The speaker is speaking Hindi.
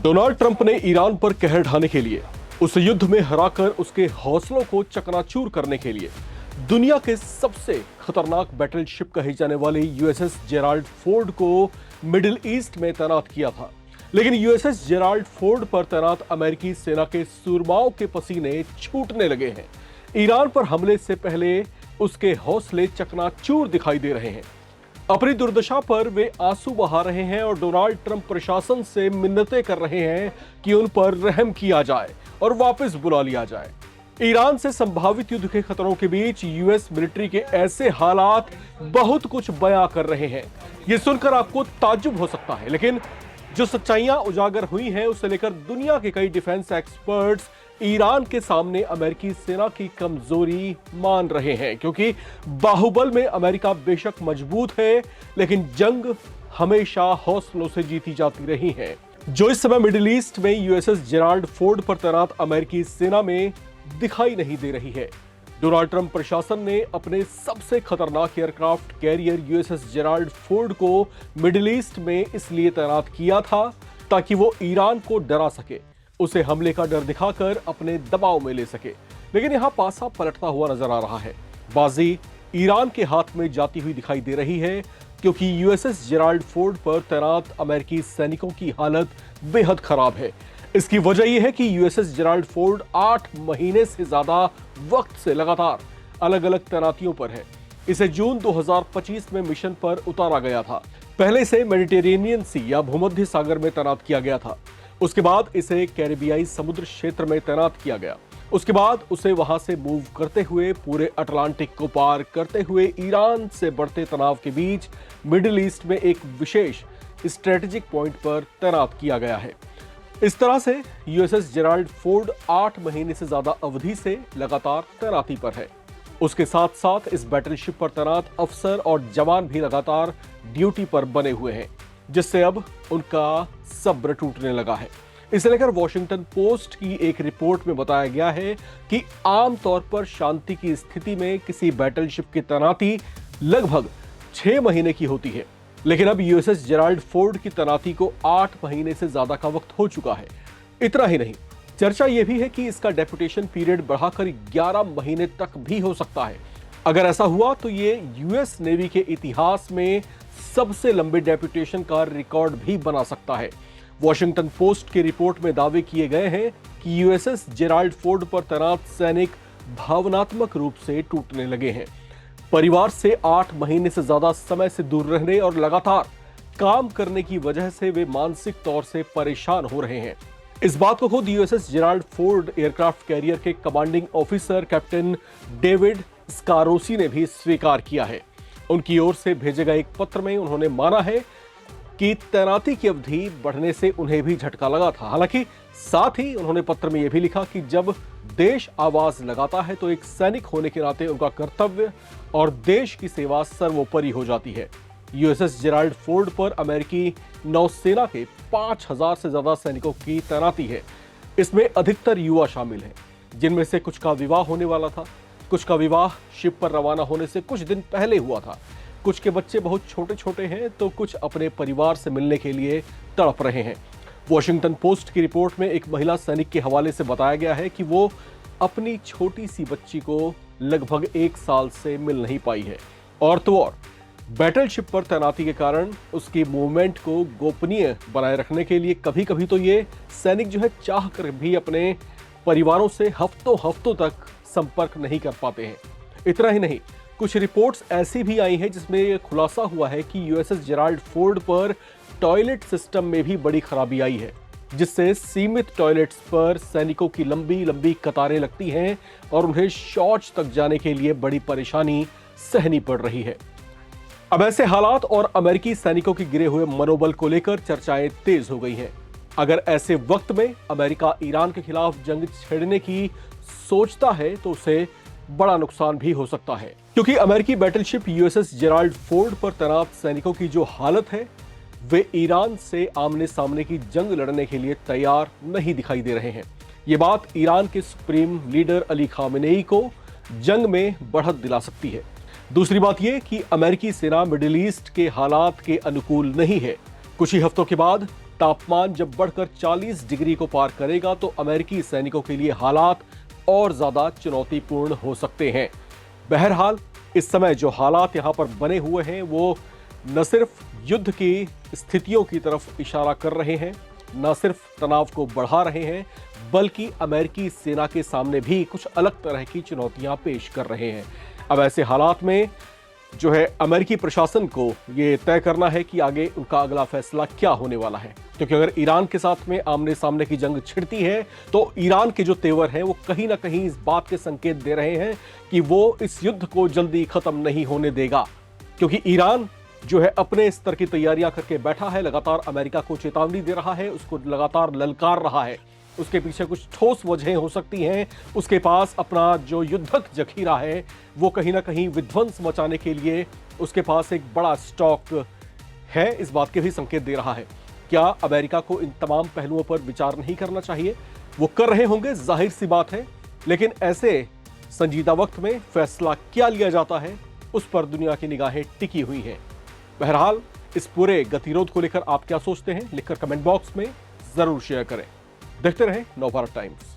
डोनाल्ड ट्रंप ने ईरान पर कहर ढाने के लिए, उस युद्ध में हराकर उसके हौसलों को चकनाचूर करने के लिए दुनिया के सबसे खतरनाक बैटलशिप कही जाने वाली यूएसएस जेराल्ड फोर्ड को मिडिल ईस्ट में तैनात किया था। लेकिन यूएसएस जेराल्ड फोर्ड पर तैनात अमेरिकी सेना के सूरमाओं के पसीने छूटने लगे हैं। ईरान पर हमले से पहले उसके हौसले चकनाचूर दिखाई दे रहे हैं। अपनी दुर्दशा पर वे आंसू बहा रहे हैं और डोनाल्ड ट्रंप प्रशासन से मिन्नतें कर रहे हैं कि उन पर रहम किया जाए और वापस बुला लिया जाए। ईरान से संभावित युद्ध के खतरों के बीच यूएस मिलिट्री के ऐसे हालात बहुत कुछ बयां कर रहे हैं। यह सुनकर आपको ताज्जुब हो सकता है, लेकिन जो सच्चाइयां उजागर हुई हैं उसे लेकर दुनिया के कई डिफेंस एक्सपर्ट्स ईरान के सामने अमेरिकी सेना की कमजोरी मान रहे हैं, क्योंकि बाहुबल में अमेरिका बेशक मजबूत है, लेकिन जंग हमेशा हौसलों से जीती जाती रही है। जो इस समय मिडिल ईस्ट में यूएसएस जेराल्ड फोर्ड पर तैनात अमेरिकी सेना में दिखाई नहीं दे रही है। डोनाल्ड ट्रंप प्रशासन ने अपने सबसे खतरनाक aircraft carrier USS Gerald Ford को मिडिल ईस्ट में इसलिए तैनात किया था ताकि वो ईरान को डरा सके, उसे हमले का डर दिखाकर अपने दबाव में ले सके। लेकिन यहां पासा पलटता हुआ नजर आ रहा है। बाजी ईरान के हाथ में जाती हुई दिखाई दे रही है, क्योंकि यूएसएस जेराल्ड फोर्ड पर तैनात अमेरिकी सैनिकों की हालत बेहद खराब है। इसकी वजह यह है कि यूएसएस जेराल्ड फोर्ड 8 महीने से ज्यादा वक्त से लगातार अलग अलग तैनातियों पर है। इसे जून 2025 में मिशन पर उतारा गया था। पहले इसे मेडिटेरेनियन सी या भूमध्य सागर में तैनात किया गया था। उसके बाद इसे कैरिबियाई समुद्र क्षेत्र में तैनात किया गया। उसके बाद उसे वहां से मूव करते हुए पूरे अटलांटिक को पार करते हुए ईरान से बढ़ते तनाव के बीच मिडिल ईस्ट में एक विशेष स्ट्रेटेजिक पॉइंट पर तैनात किया गया है। इस तरह से यूएसएस जेराल्ड फोर्ड 8 महीने से ज्यादा अवधि से लगातार तैनाती पर है। उसके साथ साथ इस बैटलशिप पर तैनात अफसर और जवान भी लगातार ड्यूटी पर बने हुए हैं, जिससे अब उनका सब्र टूटने लगा है। इसे लेकर वॉशिंगटन पोस्ट की एक रिपोर्ट में बताया गया है कि आमतौर पर शांति की स्थिति में किसी बैटलशिप की तैनाती लगभग 6 महीने की होती है, लेकिन अब यूएसएस जेराल्ड फोर्ड की तैनाती को 8 महीने से ज्यादा का वक्त हो चुका है। इतना ही नहीं, चर्चा यह भी है कि इसका डेपुटेशन पीरियड बढ़ाकर 11 महीने तक भी हो सकता है। अगर ऐसा हुआ तो ये यूएस नेवी के इतिहास में सबसे लंबे डेपुटेशन का रिकॉर्ड भी बना सकता है। वॉशिंगटन पोस्ट की रिपोर्ट में दावे किए गए हैं कि यूएसएस जेराल्ड फोर्ड पर तैनात सैनिक भावनात्मक रूप से टूटने लगे हैं। परिवार से 8 महीने से ज्यादा समय से दूर रहने और लगातार काम करने की वजह से वे मानसिक तौर से परेशान हो रहे हैं। इस बात को खुद USS Gerald Ford aircraft carrier के कमांडिंग ऑफिसर कैप्टन डेविड स्कारोसी ने भी स्वीकार किया है। उनकी ओर से भेजे गए एक पत्र में उन्होंने माना है कि तैनाती की अवधि बढ़ने से उन्हें भी झटका लगा था। हालांकि साथ ही उन्होंने पत्र में यह भी लिखा कि जब देश आवाज लगाता है तो एक सैनिक होने के नाते उनका कर्तव्य और देश की सेवा सर्वोपरि हो जाती है। यूएसएस जेराल्ड फोर्ड पर अमेरिकी नौसेना के 5000 से ज्यादा सैनिकों की तैनाती है। इसमें अधिकतर युवा शामिल हैं, जिनमें से कुछ का विवाह होने वाला था। कुछ का विवाह शिप पर रवाना होने से कुछ दिन पहले हुआ था। कुछ के बच्चे बहुत छोटे छोटे हैं तो कुछ अपने परिवार से मिलने के लिए तड़प रहे हैं। वॉशिंगटन पोस्ट की रिपोर्ट में एक महिला सैनिक के हवाले से बताया गया है कि वो अपनी छोटी सी बच्ची को लगभग 1 साल से मिल नहीं पाई है। और तो और बैटलशिप पर तैनाती के कारण उसकी मूवमेंट को गोपनीय बनाए रखने के लिए कभी कभी तो ये सैनिक जो है चाह कर भी अपने परिवारों से हफ्तों हफ्तों तक संपर्क नहीं कर पाते हैं। इतना ही नहीं, कुछ रिपोर्ट्स ऐसी भी आई हैं जिसमें यह खुलासा हुआ है कि यूएसएस जेराल्ड फोर्ड पर टॉयलेट सिस्टम में भी बड़ी खराबी आई है, जिससे सीमित टॉयलेट्स पर सैनिकों की लंबी लंबी कतारें लगती हैं और उन्हें शौच तक जाने के लिए बड़ी परेशानी सहनी पड़ रही है। अब ऐसे हालात और अमेरिकी सैनिकों के गिरे हुए मनोबल को लेकर चर्चाएं तेज हो गई हैं। अगर ऐसे वक्त में अमेरिका ईरान के खिलाफ जंग छेड़ने की सोचता है तो उसे बड़ा नुकसान भी हो सकता है, क्योंकि अमेरिकी बैटलशिप यूएसएस जेराल्ड फोर्ड पर तैनात सैनिकों की जो हालत है, वे ईरान से आमने सामने की जंग लड़ने के लिए तैयार नहीं दिखाई दे रहे हैं। ये बात ईरान के सुप्रीम लीडर अली खामेनेई को जंग में बढ़त दिला सकती है। दूसरी बात यह कि अमेरिकी सेना मिडिल ईस्ट के हालात के अनुकूल नहीं है। कुछ ही हफ्तों के बाद तापमान जब बढ़कर 40 डिग्री को पार करेगा तो अमेरिकी सैनिकों के लिए हालात और ज्यादा चुनौतीपूर्ण हो सकते हैं। बहरहाल इस समय जो हालात यहां पर बने हुए हैं वो न सिर्फ युद्ध की स्थितियों की तरफ इशारा कर रहे हैं, न सिर्फ तनाव को बढ़ा रहे हैं, बल्कि अमेरिकी सेना के सामने भी कुछ अलग तरह की चुनौतियां पेश कर रहे हैं। अब ऐसे हालात में जो है अमेरिकी प्रशासन को ये तय करना है कि आगे उनका अगला फैसला क्या होने वाला है, क्योंकि अगर ईरान के साथ में आमने सामने की जंग छिड़ती है तो ईरान के जो तेवर हैं वो कहीं ना कहीं इस बात के संकेत दे रहे हैं कि वो इस युद्ध को जल्दी खत्म नहीं होने देगा, क्योंकि ईरान जो है अपने स्तर की तैयारियां करके बैठा है, लगातार अमेरिका को चेतावनी दे रहा है, उसको लगातार ललकार रहा है। उसके पीछे कुछ ठोस वजहें हो सकती हैं। उसके पास अपना जो युद्धक जखीरा है वो कहीं ना कहीं विध्वंस मचाने के लिए उसके पास एक बड़ा स्टॉक है, इस बात के भी संकेत दे रहा है। क्या अमेरिका को इन तमाम पहलुओं पर विचार नहीं करना चाहिए? वो कर रहे होंगे, जाहिर सी बात है, लेकिन ऐसे संजीदा वक्त में फैसला क्या लिया जाता है उस पर दुनिया की निगाहें टिकी हुई हैं। बहरहाल इस पूरे गतिरोध को लेकर आप क्या सोचते हैं, लिखकर कमेंट बॉक्स में जरूर शेयर करें। देखते रहें नवभारत टाइम्स।